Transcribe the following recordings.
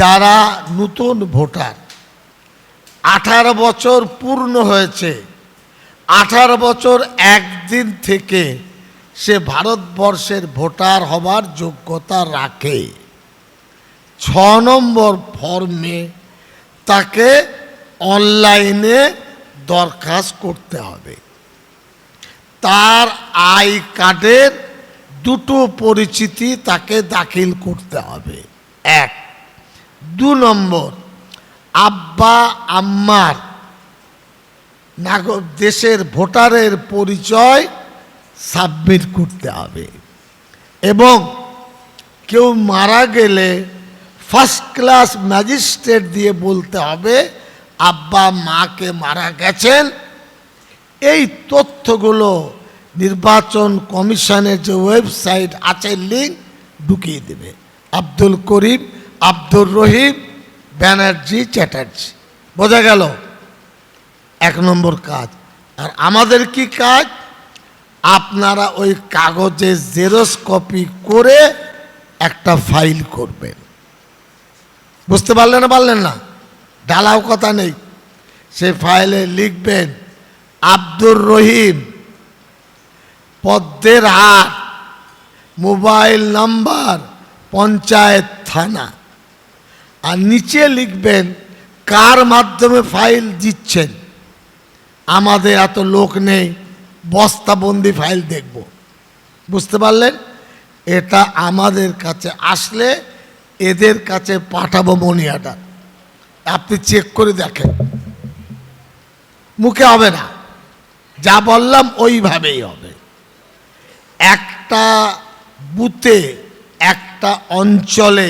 যারা নতুন ভোটার 18 বছর পূর্ণ হয়েছে, 18 বছর একদিন থেকে সে ভারতবর্ষের ভোটার হবার যোগ্যতা রাখে। 6 নম্বর ফর্মে তাকে অনলাইনে দরখাস্ত করতে হবে। তার আই কার্ডের দুটো পরিচিতি তাকে দাখিল করতে হবে। 1। 2 নম্বর, আব্বা আম্মার দেশের ভোটারের পরিচয় সাবমিট করতে হবে। এবং কেউ মারা গেলে ফার্স্ট ক্লাস ম্যাজিস্ট্রেট দিয়ে বলতে হবে আব্বা মাকে মারা গেছেন। এই তথ্যগুলো নির্বাচন কমিশনের যে ওয়েবসাইট আছে লিঙ্ক ঢুকিয়ে দেবে। আব্দুল করিম, আব্দুর রহিম, ব্যানার্জি, চ্যাটার্জি। বোঝা গেল? 1 নম্বর কাজ। আর আমাদের কি কাজ? আপনারা ওই কাগজে জেরক্স কপি করে একটা ফাইল করবেন। বুঝতে পারলেন না? পারলেন না? ঢালাও কথা নেই। সেই ফাইলে লিখবেন আব্দুর রহিম, পদ্মের হাট, মোবাইল নাম্বার, পঞ্চায়েত থানা। আর নিচে লিখবেন কার মাধ্যমে ফাইল দিচ্ছেন। আমাদের এত লোক নেই, বস্তাবন্দি ফাইল দেখব। বুঝতে পারলেন? এটা আমাদের কাছে আসলে এদের কাছে পাঠাবো মনিয়াটা। আপনি চেক করে দেখেন, মুখে হবে না, যা বললাম ওইভাবেই হবে। একটা বুথে, একটা অঞ্চলে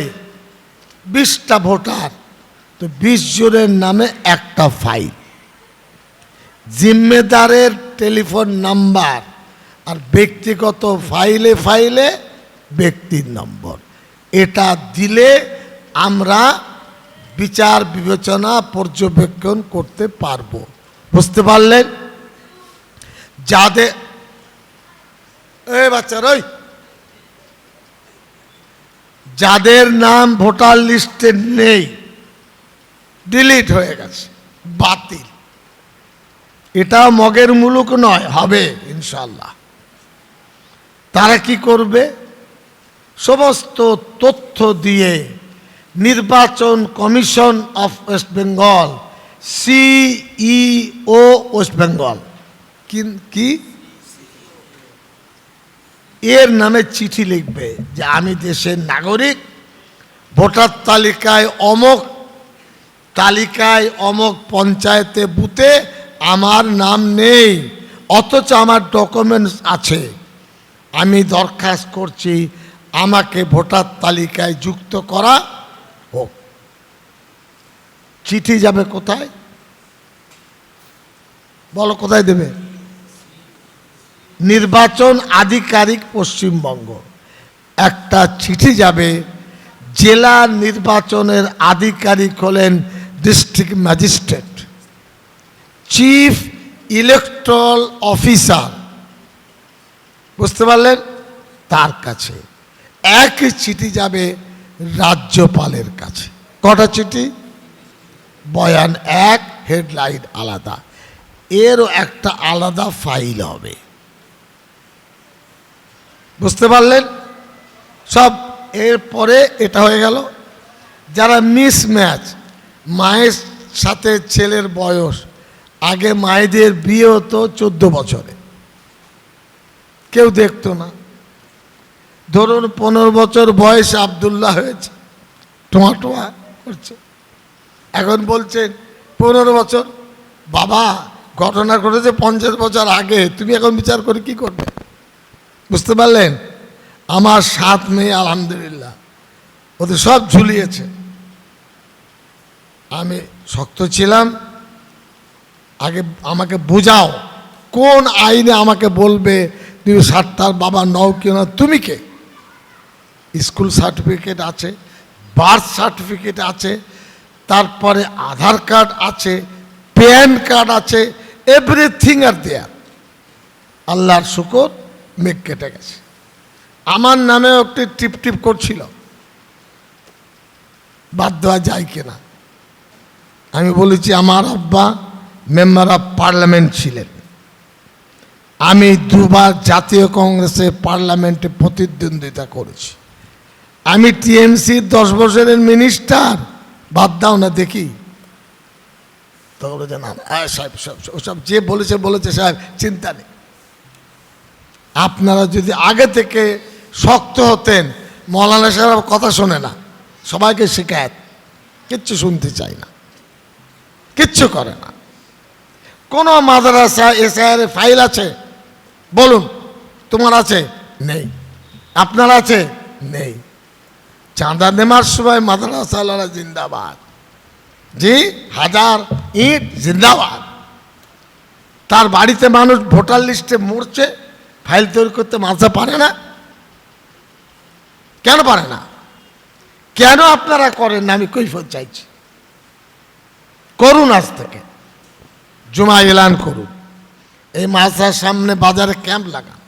20টা ভোটার, তো 20 জনের নামে একটা ফাইল। জিম্মেদারের টেলিফোন নাম্বার আর ব্যক্তিগত ফাইলে ব্যক্তির নম্বর। এটা দিলে আমরা বিচার বিবেচনা পর্যবেক্ষণ করতে পারবো। বুঝতে পারলেন? যাদের বাচ্চার যাদের নাম ভোটার লিস্টে নেই, ডিলিট হয়ে গেছে, বাতিল, এটা মগের মুলুক নয়, হবে ইনশাল্লাহ। তারা কি করবে? সমস্ত তথ্য দিয়ে নির্বাচন commission of West Bengal, CEO West Bengal, কি এর নামে চিঠি লিখবে যে আমি দেশের নাগরিক, ভোটার তালিকায় অমক পঞ্চায়েতে বুথে আমার নাম নেই, অথচ আমার ডকুমেন্টস আছে, আমি দরখাস্ত করছি আমাকে ভোটার তালিকায় যুক্ত করা হোক। চিঠি যাবে কোথায়? বলো কোথায় দেবে? নির্বাচন আধিকারিক পশ্চিমবঙ্গ। একটা চিঠি যাবে, জেলা নির্বাচনের আধিকারিক হলেন district magistrate, chief electoral officer. বুঝতে পারলেন? তার কাছে। একই চিঠি যাবে রাজ্যপালের কাছে। কটা চিঠি? বয়ান 1, হেডলাইন আলাদা, এরও একটা আলাদা ফাইল হবে। বুঝতে পারলেন? সব এরপরে এটা হয়ে গেল। যারা মিসম্যাচ, মায়ের সাথে ছেলের বয়স, আগে মায়েদের বিয়ে হতো 14 বছরে, কেউ দেখতো না। ধরুন 15 বছর বয়সে আব্দুল্লাহ হয়েছে, টোয়া করছে, এখন বলছেন 15 বছর। বাবা, ঘটনা ঘটেছে 50 বছর আগে, তুমি এখন বিচার করে কি করবে? বুঝতে পারলেন? আমার 7 মেয়ে আলহামদুলিল্লাহ, ওদের সব ঝুলিয়েছে। আমি শক্ত ছিলাম, আগে আমাকে বোঝাও কোন আইনে আমাকে বলবে তুমি 60টার বাবা নও কেন? তুমি কে? স্কুল সার্টিফিকেট আছে, বার্থ সার্টিফিকেট আছে, তারপরে আধার কার্ড আছে, প্যান কার্ড আছে, এভরিথিং আর দেয়ার। আল্লাহর শুকর, মেঘ কেটে গেছে। আমার নামে একটি টিপ করছিল, বাদ দেওয়া যায় কিনা। আমি বলেছি আমার আব্বা মেম্বার অফ পার্লামেন্ট ছিলেন, আমি দুবার জাতীয় কংগ্রেসে পার্লামেন্টে প্রতিদ্বন্দ্বিতা করেছি, আমি টিএমসির 10 বছরের মিনিস্টার। বাদ দাও না দেখি। তো বলেছে না সাহেব, ওসব যে বলেছে বলেছে সাহেব, চিন্তা নেই। আপনারা যদি আগে থেকে শক্ত হতেন, মৌলানা সাহেব কথা শোনে না, সবাইকে শিকায়ত, কিচ্ছু শুনতে চাই না, কিচ্ছু করে না। কোন মাদ্রাসা এসআইআর ফাইল আছে বলুন, তোমার আছে? নেই। আপনার আছে? নেই। চাঁদা নেমার সময় মাদ্রাসা আল্লাহ জিন্দাবাদ, জি, 1000 ইট জিন্দাবাদ। তার বাড়িতে মানুষ ভোটার লিস্টে মরছে, ফাইল তৈরি করতে মাদ্রাসা পারে না। কেন পারে না? কেন আপনারা করেন না? আমি কৈফিয়ত চাইছি। করুন, আজ থেকে জুমা এলান করুন, এই মাদ্রাসার সামনে বাজারে ক্যাম্প লাগান,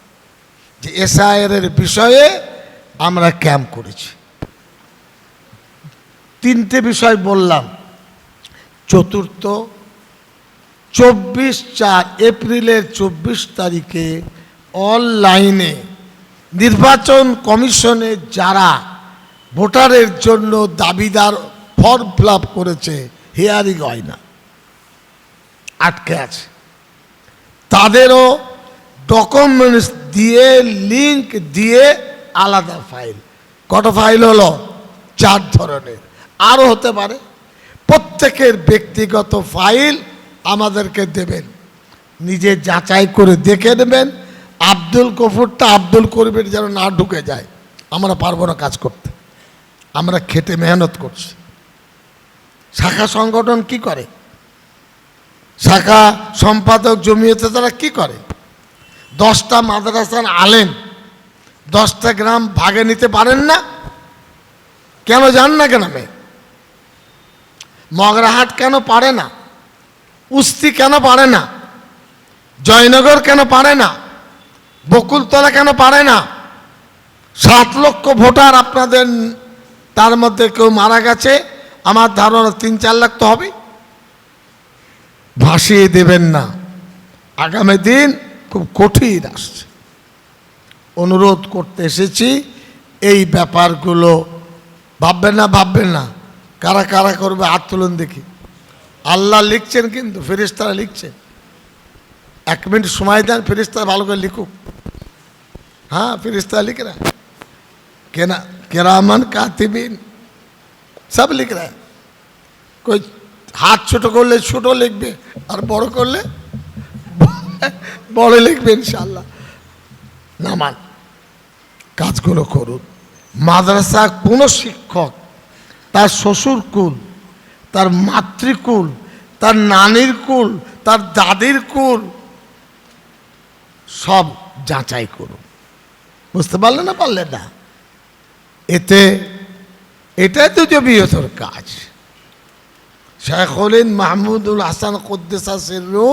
যে এসআইআর এর বিষয়ে আমরা ক্যাম্প করেছি। 3টে বিষয় বললাম। চতুর্থ, এপ্রিলের 24 তারিখে অনলাইনে নির্বাচন কমিশনে যারা ভোটারের জন্য দাবিদার ফর্ম ফিল আপ করেছে, হিয়ারিং হয় না, আটকে আছে, তাদেরও ডকুমেন্টস দিয়ে লিঙ্ক দিয়ে আলাদা ফাইল। কত ফাইল হলো? 4 ধরনের, আরও হতে পারে। প্রত্যেকের ব্যক্তিগত ফাইল আমাদেরকে দেবেন, নিজে যাচাই করে দেখে নেবেন। আব্দুল গফুরটা আব্দুল করিমের যেন না ঢুকে যায়। আমরা পারবো না কাজ করতে, আমরা খেটে মেহনত করছি। শাখা সংগঠন কি করে? শাখা সম্পাদক জমিয়তে তারা কি করে? 10টা মাদ্রাসার আলেম 10টা গ্রাম ভাগে নিতে পারেন না কেন? জান না কেন? মগরাহাট কেন পারে না? উস্তি কেন পারে না? জয়নগর কেন পারে না? বকুলতলা কেন পারে না? 7 লক্ষ ভোটার আপনাদের, তার মধ্যে কেউ মারা গেছে, আমার ধারণা 3-4 লাখ তো হবে। ভাসিয়ে দেবেন না, আগামী দিন খুব কঠিন আসছে। অনুরোধ করতে এসেছি, এই ব্যাপারগুলো ভাববেন না। কারা কারা করবে হাত তুলুন দেখি। আল্লাহ লিখছেন, কিন্তু ফেরেশতারা লিখছে। 1 মিনিট সময় দেন, ফেরেশতারা ভালো করে লিখুক। হ্যাঁ, ফেরেশতারা লিখ রা, কেরামান কাতিবিন সব লিখ রা। কই হাত ছোট করলে ছোট লিখবে, আর বড় করলে বড় লিখবে ইনশাআল্লাহ। নামান, কাজগুলো করুন। মাদ্রাসা কোনো শিক্ষক তার শ্বশুর কুল, তার মাতৃকুল, তার নানির কুল, তার দাদির কুল সব যাচাই করুন। বুঝতে পারলেন না? পারলেন না? এটাই তো জমিয়তের কাজ। শেখুল হিন্দ মাহমুদুল হাসান কুদ্দুসা সিররু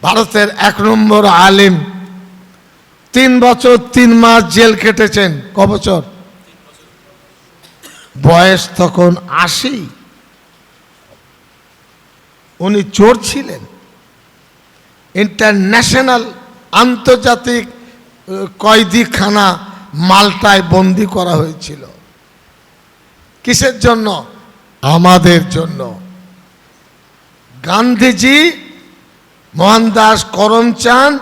ভারতের 1 নম্বর আলিম, 3 বছর 3 মাস জেল কেটেছেন। ক বছর? বয়স তখন 80। উনি চোর ছিলেন। ইন্টারন্যাশনাল, আন্তর্জাতিক কয়েদিখানা মাল্টায় বন্দি করা হয়েছিল। কিসের জন্য? আমাদের জন্য। গান্ধীজি, মোহনদাস করমচাঁদ,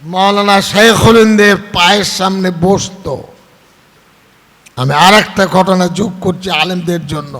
মৌলানা শেখুল হিন্দের পায়ের সামনে বসতো। আমি আর একটা ঘটনা যোগ করছি আলেমদের জন্য।